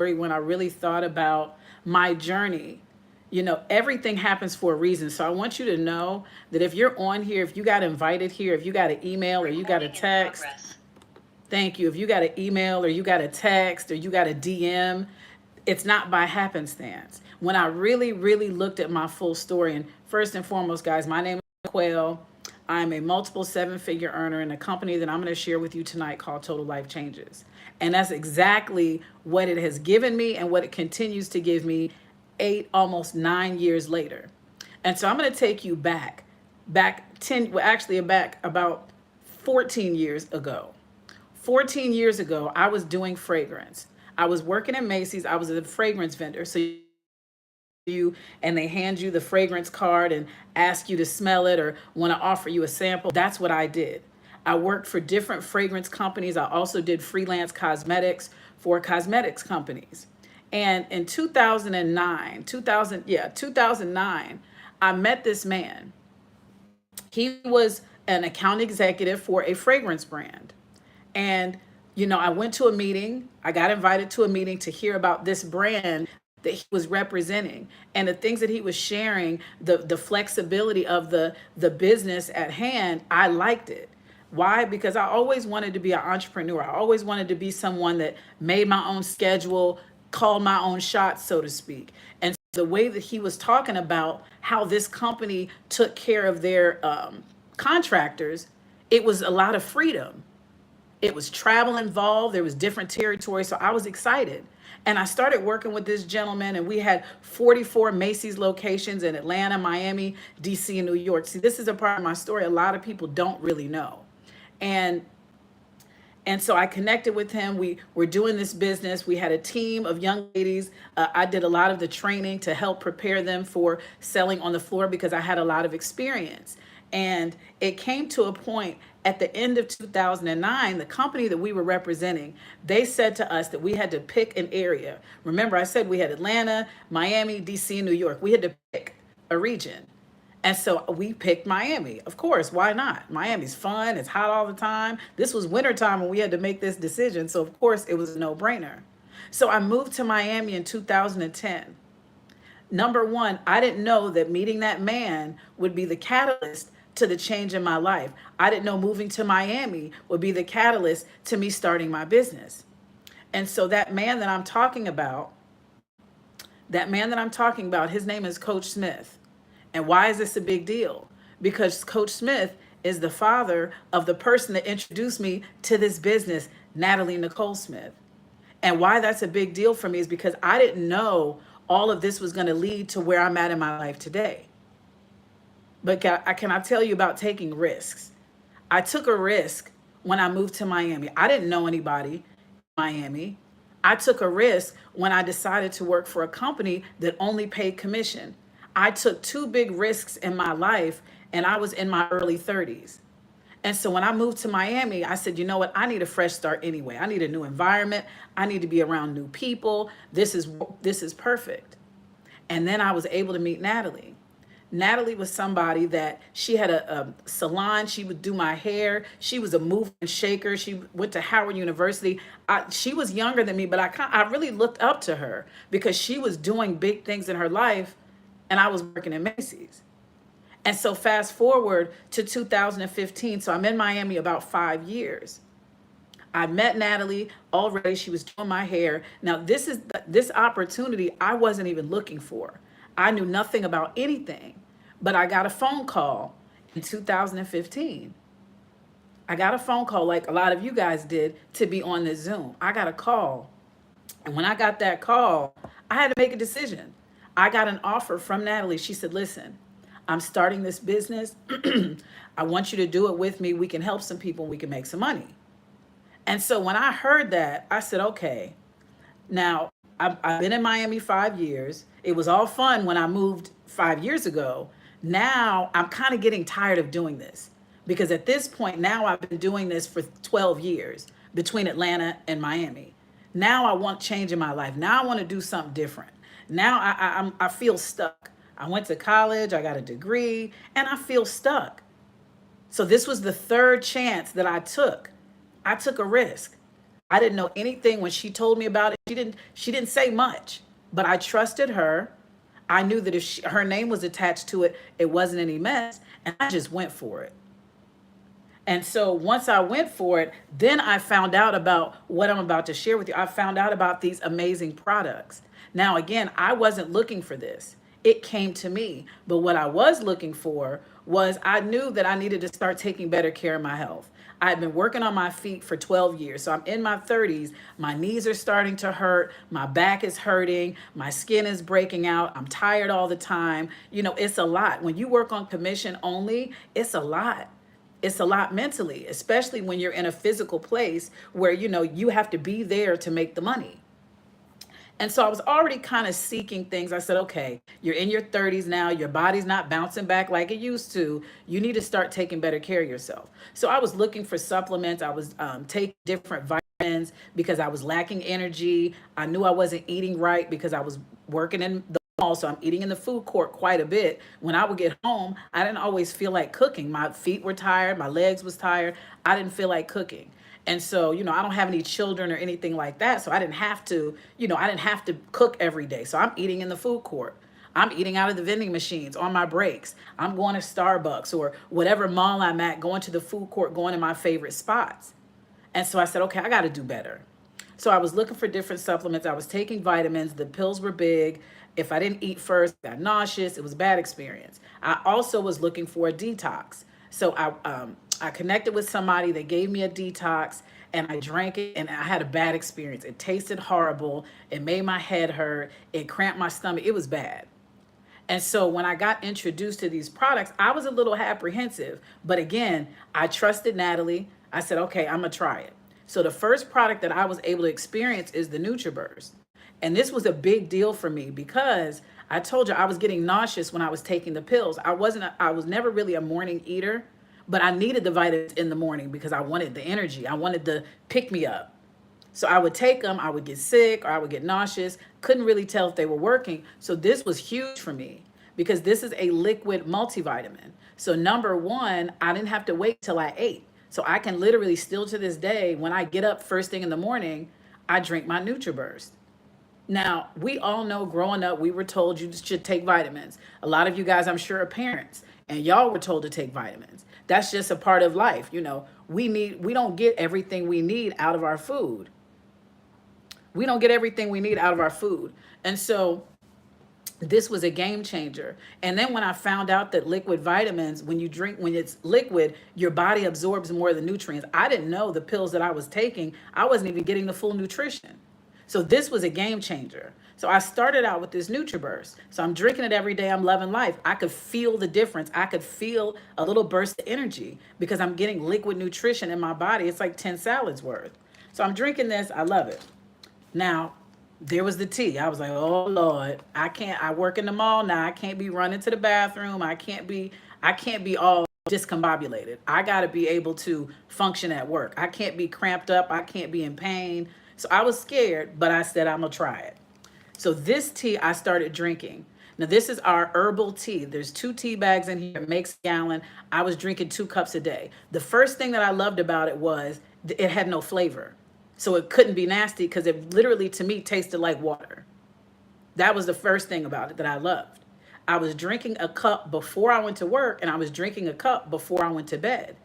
when I really thought about my journey. Everything happens for a reason. So I want you to know that if you're on here, if you got invited here, if you got an email or you got a text, thank you. If you got an email or you got a text or you got a DM, it's not by happenstance. When I really, really looked at my full story, and first and foremost, guys, my name is Quail. I'm a multiple seven-figure earner in a company that I'm going to share with you tonight called Total Life Changes. And that's exactly what it has given me and what it continues to give me 8, almost 9 years later. And so I'm going to take you back 10, well, actually back about 14 years ago. 14 years ago, I was doing fragrance. I was working at Macy's. I was a fragrance vendor. So you and they hand you the fragrance card and ask you to smell it or want to offer you a sample. That's what I did. I worked for different fragrance companies. I also did freelance cosmetics for cosmetics companies. And in 2009, I met this man. He was an account executive for a fragrance brand. And, I went to a meeting. I got invited to a meeting to hear about this brand that he was representing and the things that he was sharing, the flexibility of the business at hand. I liked it. Why? Because I always wanted to be an entrepreneur. I always wanted to be someone that made my own schedule, called my own shots, so to speak. And the way that he was talking about how this company took care of their contractors, it was a lot of freedom. It was travel involved. There was different territories. So I was excited. And I started working with this gentleman, and we had 44 Macy's locations in Atlanta, Miami, DC, and New York. See, this is a part of my story a lot of people don't really know. And so I connected with him. We were doing this business. We had a team of young ladies. I did a lot of the training to help prepare them for selling on the floor because I had a lot of experience. And it came to a point at the end of 2009, the company that we were representing, they said to us that we had to pick an area. Remember, I said we had Atlanta, Miami, DC, and New York. We had to pick a region. And so we picked Miami. Of course, why not? Miami's fun. It's hot all the time. This was wintertime when we had to make this decision. So, of course, it was a no-brainer. So I moved to Miami in 2010. Number one, I didn't know that meeting that man would be the catalyst to the change in my life. I didn't know moving to Miami would be the catalyst to me starting my business. And so that man that I'm talking about, his name is Coach Smith. And why is this a big deal? Because Coach Smith is the father of the person that introduced me to this business, Natalie Nicole Smith. And why that's a big deal for me is because I didn't know all of this was going to lead to where I'm at in my life today. But can I tell you about taking risks? I took a risk when I moved to Miami. I didn't know anybody in Miami. I took a risk when I decided to work for a company that only paid commission. I took two big risks in my life, and I was in my early 30s. And so when I moved to Miami, I said, you know what? I need a fresh start anyway. I need a new environment. I need to be around new people. This is perfect. And then I was able to meet Natalie. Natalie was somebody that she had a salon. She would do my hair. She was a mover and shaker. She went to Howard University. She was younger than me, but I really looked up to her because she was doing big things in her life, and I was working at Macy's. And so fast forward to 2015. So I'm in Miami about 5 years. I met Natalie already. She was doing my hair. Now, this opportunity I wasn't even looking for. I knew nothing about anything, but I got a phone call in 2015. I got a phone call like a lot of you guys did to be on this Zoom. I got a call. And when I got that call, I had to make a decision. I got an offer from Natalie. She said, listen, I'm starting this business. I want you to do it with me. We can help some people. We can make some money. And so when I heard that, I said, okay, now I've been in Miami 5 years. It was all fun when I moved 5 years ago. Now I'm kind of getting tired of doing this because at this point now I've been doing this for 12 years between Atlanta and Miami. Now I want change in my life. Now I want to do something different. Now I feel stuck. I went to college, I got a degree, and I feel stuck. So this was the third chance that I took. I took a risk. I didn't know anything when she told me about it. She didn't say much, but I trusted her. I knew that if her name was attached to it, it wasn't any mess, and I just went for it. And so once I went for it, then I found out about what I'm about to share with you. I found out about these amazing products. Now, again, I wasn't looking for this. It came to me. But what I was looking for was I knew that I needed to start taking better care of my health. I had been working on my feet for 12 years. So I'm in my 30s. My knees are starting to hurt. My back is hurting. My skin is breaking out. I'm tired all the time. It's a lot. When you work on commission only, it's a lot. It's a lot mentally, especially when you're in a physical place where you have to be there to make the money. And so I was already kind of seeking things. I said, okay, you're in your 30s now, your body's not bouncing back like it used to. You need to start taking better care of yourself. So I was looking for supplements. I was taking different vitamins because I was lacking energy. I knew I wasn't eating right because I was working in the mall, so I'm eating in the food court quite a bit. When I would get home, I didn't always feel like cooking. My feet were tired, my legs was tired. I didn't feel like cooking. And so, I don't have any children or anything like that. So I didn't have to cook every day. So I'm eating in the food court. I'm eating out of the vending machines on my breaks. I'm going to Starbucks or whatever mall I'm at, going to the food court, going to my favorite spots. And so I said, okay, I got to do better. So I was looking for different supplements. I was taking vitamins. The pills were big. If I didn't eat first, I got nauseous. It was a bad experience. I also was looking for a detox. So I connected with somebody. They gave me a detox and I drank it and I had a bad experience. It tasted horrible. It made my head hurt. It cramped my stomach. It was bad. And so when I got introduced to these products, I was a little apprehensive. But again, I trusted Natalie. I said, okay, I'm going to try it. So the first product that I was able to experience is the NutriBurst. And this was a big deal for me because I told you I was getting nauseous when I was taking the pills. I was never really a morning eater, but I needed the vitamins in the morning because I wanted the energy. I wanted the pick me up. So I would take them, I would get sick or I would get nauseous, couldn't really tell if they were working. So this was huge for me because this is a liquid multivitamin. So number one, I didn't have to wait till I ate. So I can literally still to this day, when I get up first thing in the morning, I drink my NutriBurst. Now, we all know growing up, we were told you should take vitamins. A lot of you guys, I'm sure, are parents, and y'all were told to take vitamins. That's just a part of life. We don't get everything we need out of our food. We don't get everything we need out of our food. And so this was a game changer. And then when I found out that liquid vitamins, when it's liquid, your body absorbs more of the nutrients. I didn't know the pills that I was taking, I wasn't even getting the full nutrition. So this was a game changer. So I started out with this NutriBurst. So I'm drinking it every day. I'm loving life. I could feel the difference. I could feel a little burst of energy because I'm getting liquid nutrition in my body. It's like 10 salads worth. So I'm drinking this. I love it. Now, there was the tea. I was like, oh Lord, I work in the mall now. I can't be running to the bathroom. I can't be all discombobulated. I got to be able to function at work. I can't be cramped up. I can't be in pain. So I was scared, but I said, I'm going to try it. So this tea I started drinking. Now this is our herbal tea. There's 2 tea bags in here. It makes a gallon. I was drinking 2 cups a day. The first thing that I loved about it was it had no flavor. So it couldn't be nasty because it literally, to me, tasted like water. That was the first thing about it that I loved. I was drinking a cup before I went to work and I was drinking a cup before I went to bed.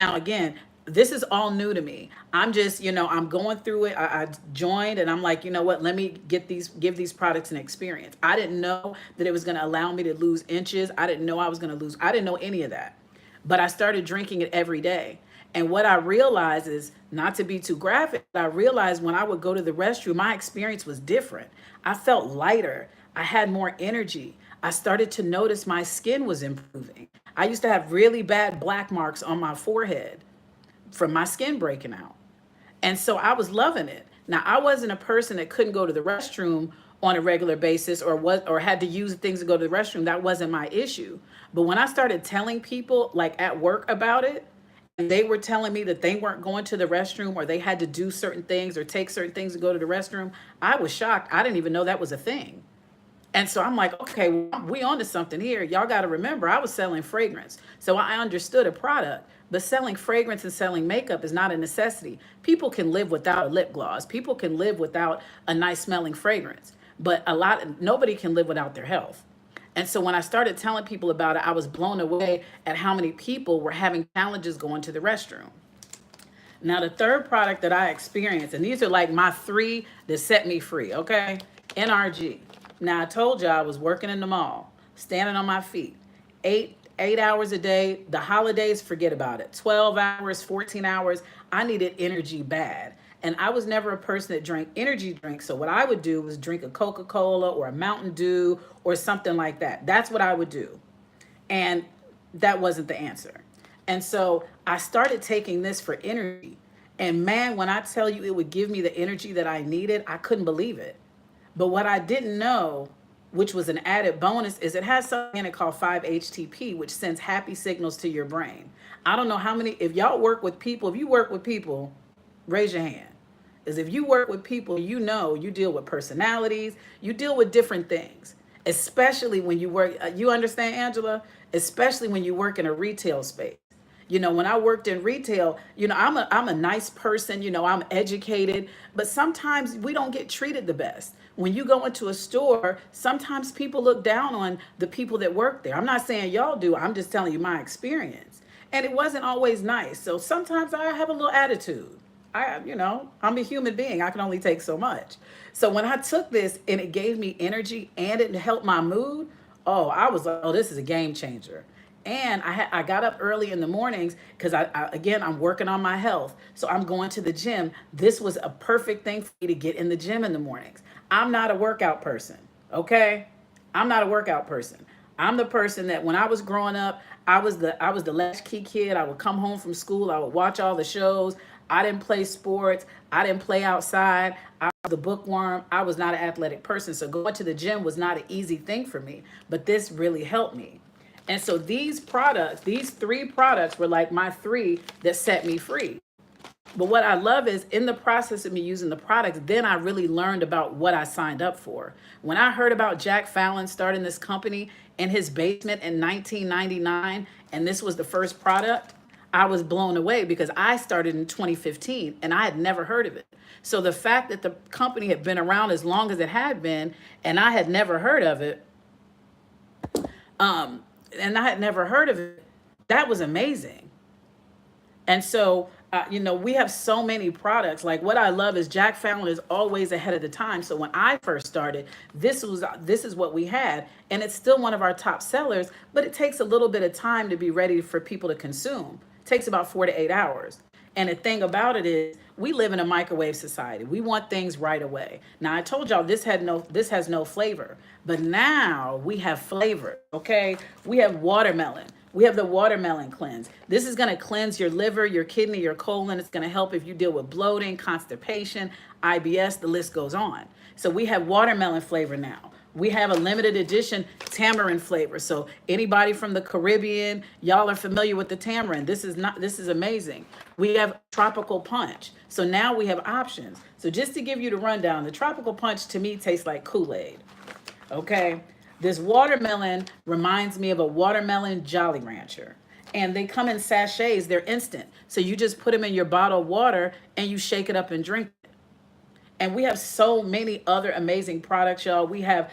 Now, again, this is all new to me. I'm just, I'm going through it. I joined and I'm like, you know what? Let me give these products an experience. I didn't know that it was going to allow me to lose inches. I didn't know I was going to lose. I didn't know any of that. But I started drinking it every day. And what I realized is, not to be too graphic, but I realized when I would go to the restroom, my experience was different. I felt lighter. I had more energy. I started to notice my skin was improving. I used to have really bad black marks on my forehead from my skin breaking out. And so I was loving it. Now, I wasn't a person that couldn't go to the restroom on a regular basis or had to use things to go to the restroom. That wasn't my issue. But when I started telling people like at work about it, and they were telling me that they weren't going to the restroom or they had to do certain things or take certain things to go to the restroom, I was shocked. I didn't even know that was a thing. And so I'm like, okay, well, we on to something here. Y'all got to remember, I was selling fragrance. So I understood a product, but selling fragrance and selling makeup is not a necessity. People can live without a lip gloss. People can live without a nice smelling fragrance, but nobody can live without their health. And so when I started telling people about it, I was blown away at how many people were having challenges going to the restroom. Now, the third product that I experienced, and these are like my three that set me free, okay? NRG. Now, I told you I was working in the mall, standing on my feet, eight hours a day. The holidays, forget about it. 12 hours, 14 hours. I needed energy bad. And I was never a person that drank energy drinks. So what I would do was drink a Coca-Cola or a Mountain Dew or something like that. That's what I would do. And that wasn't the answer. And so I started taking this for energy. And man, when I tell you it would give me the energy that I needed, I couldn't believe it. But what I didn't know, which was an added bonus, is it has something in it called 5-HTP, which sends happy signals to your brain. I don't know how many, if y'all work with people, if you work with people, raise your hand. Is if you work with people, you know you deal with personalities, you deal with different things, especially when you work, you understand, Angela? Especially when you work in a retail space. You know, when I worked in retail, I'm a nice person, I'm educated, but sometimes we don't get treated the best. When you go into a store, sometimes people look down on the people that work there. I'm not saying y'all do, I'm just telling you my experience. And it wasn't always nice. So sometimes I have a little attitude. I'm a human being. I can only take so much. So when I took this and it gave me energy and it helped my mood, oh, I was like, oh, this is a game changer. And I got up early in the mornings because again, I'm working on my health. So I'm going to the gym. This was a perfect thing for me to get in the gym in the mornings. I'm not a workout person. Okay. I'm not a workout person. I'm the person that when I was growing up, I was the latchkey kid. I would come home from school. I would watch all the shows. I didn't play sports. I didn't play outside. I was the bookworm. I was not an athletic person. So going to the gym was not an easy thing for me. But this really helped me. And so these products, these three products were like my three that set me free. But what I love is in the process of me using the products, then I really learned about what I signed up for. When I heard about Jack Fallon starting this company in his basement in 1999, and this was the first product, I was blown away because I started in 2015 and I had never heard of it. So the fact that the company had been around as long as it had been and I had never heard of it, um, that was amazing. And so, we have so many products. Like what I love is Jack Fallon is always ahead of the time. So when I first started, this is what we had, and it's still one of our top sellers. But it takes a little bit of time to be ready for people to consume. It takes about 4 to 8 hours. And the thing about it is, we live in a microwave society. We want things right away. Now I told y'all this has no flavor, but now we have flavor. Okay, we have watermelon. We have the watermelon cleanse. This is going to cleanse your liver, your kidney, your colon. It's going to help if you deal with bloating, constipation, IBS, the list goes on. So we have watermelon flavor now. We have a limited edition tamarind flavor. So anybody from the Caribbean, y'all are familiar with the tamarind. This is amazing. We have tropical punch. So now we have options. So just to give you the rundown, the tropical punch to me tastes like Kool-Aid. Okay. This watermelon reminds me of a watermelon Jolly Rancher. And they come in sachets, they're instant. So you just put them in your bottle of water and you shake it up and drink it. And we have so many other amazing products, y'all. We have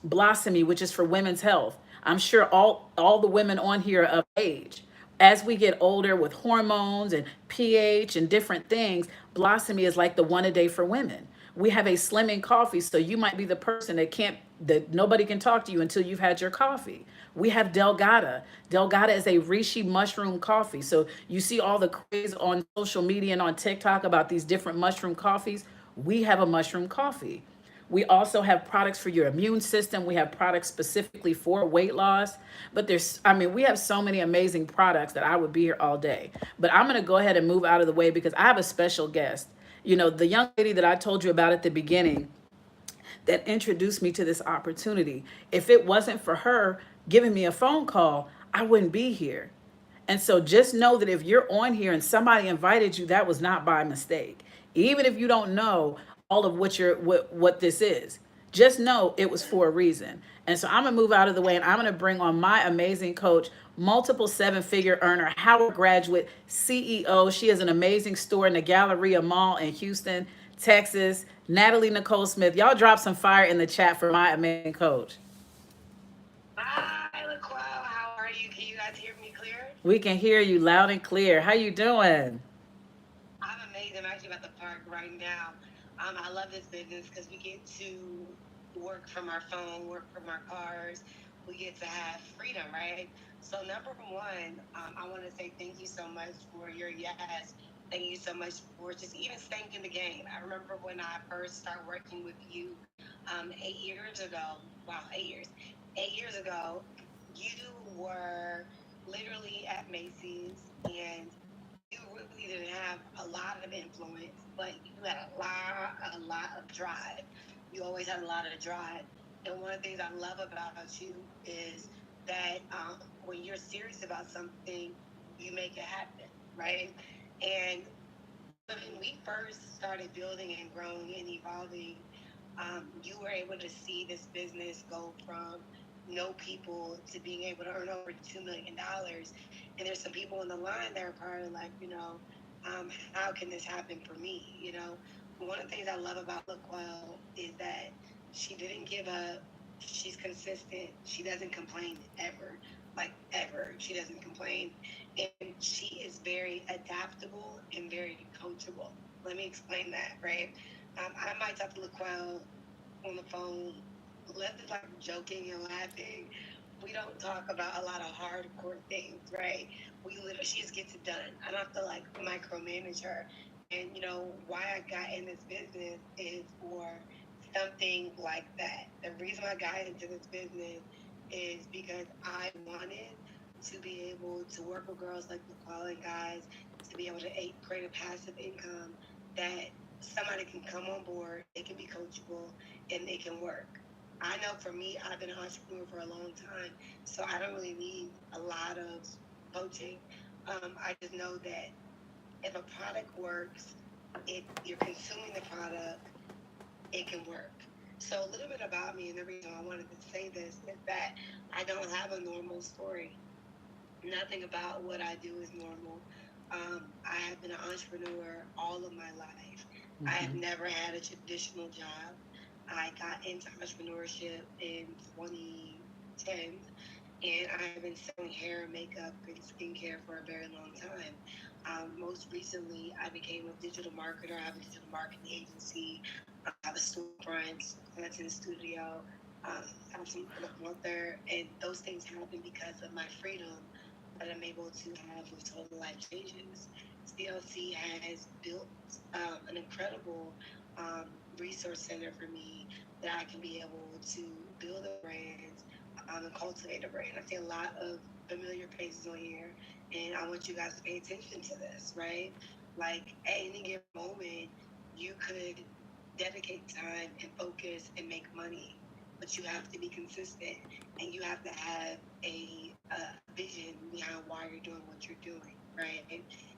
Blossomy, which is for women's health. I'm sure all the women on here are of age. As we get older with hormones and pH and different things, Blossomy is like the one a day for women. We have a slimming coffee, so you might be the person that nobody can talk to you until you've had your coffee. We have Delgada. Delgada is a reishi mushroom coffee. So you see all the craze on social media and on TikTok about these different mushroom coffees. We have a mushroom coffee. We also have products for your immune system. We have products specifically for weight loss. But we have so many amazing products that I would be here all day. But I'm going to go ahead and move out of the way because I have a special guest. The young lady that I told you about at the beginning that introduced me to this opportunity. If it wasn't for her giving me a phone call, I wouldn't be here. And so just know that if you're on here and somebody invited you, that was not by mistake. Even if you don't know all of what this is, Just know it was for a reason. And so I'm going to move out of the way and I'm going to bring on my amazing coach, multiple seven-figure earner, Howard graduate, CEO. She has an amazing store in the Galleria Mall in Houston, Texas. Natalie Nicole Smith. Y'all drop some fire in the chat for my amazing coach. Hi, LaQuell. How are you? Can you guys hear me clear? We can hear you loud and clear. How you doing? I'm amazing. I'm actually about to park right now. I love this business because we get to work from our phone, work from our cars. We get to have freedom, right? So, number one, I want to say thank you so much for your yes. Thank you so much for just even staying in the game. I remember when I first started working with you 8 years ago. Wow, 8 years. 8 years ago, you were literally at Macy's and you really didn't have a lot of influence, but you had a lot of drive. You always had a lot of drive. And one of the things I love about you is that when you're serious about something, you make it happen, right? And when we first started building and growing and evolving, you were able to see this business go from no people to being able to earn over $2 million. And there's some people on the line that are probably like, how can this happen for me? One of the things I love about LaQuell is that she didn't give up. She's consistent. She doesn't complain ever, like ever. She doesn't complain. And she is very adaptable and very coachable. Let me explain that, right? I might talk to LaQuell on the phone, let's like joking and laughing. We don't talk about a lot of hardcore things, right? We literally, she just gets it done. I don't have to like micromanage her. And why I got in this business is for something like that. The reason I got into this business is because I wanted to be able to work with girls like the quality guys, to be able to create a passive income that somebody can come on board, they can be coachable, and they can work. I know for me, I've been an entrepreneur for a long time, so I don't really need a lot of coaching. I just know that if a product works, if you're consuming the product, it can work. So a little bit about me, and the reason I wanted to say this is that I don't have a normal story. Nothing about what I do is normal. I have been an entrepreneur all of my life. I have Mm-hmm. never had a traditional job. I got into entrepreneurship in 2010, and I have been selling hair, makeup, and skincare for a very long time. Most recently, I became a digital marketer. I have a digital marketing agency. I have a storefront, content studio. I have some other out there, and those things happen because of my freedom that I'm able to have with Total Life Changes. TLC has built an incredible um, resource center for me that I can be able to build a brand and cultivate a brand. I see a lot of familiar faces on here, and I want you guys to pay attention to this, right? Like at any given moment, you could dedicate time and focus and make money, but you have to be consistent and you have to have a vision behind why you're doing what you're doing, right?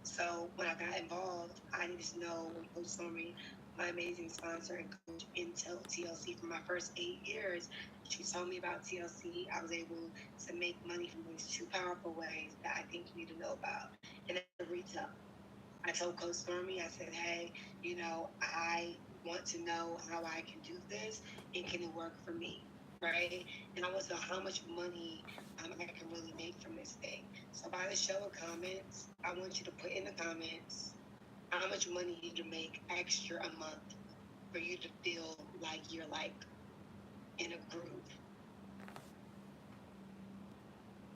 So when I got involved, I needed to know when Coach Stormy, my amazing sponsor and coach in TLC for my first 8 years, she told me about TLC. I was able to make money from these two powerful ways that I think you need to know about. And that's the retail. I told Coach Stormy, I said, hey, I want to know how I can do this and can it work for me? Right. And I want to know how much money I can really make from this thing. So by the show of comments, I want you to put in the comments how much money you need to make extra a month for you to feel like you're like in a groove.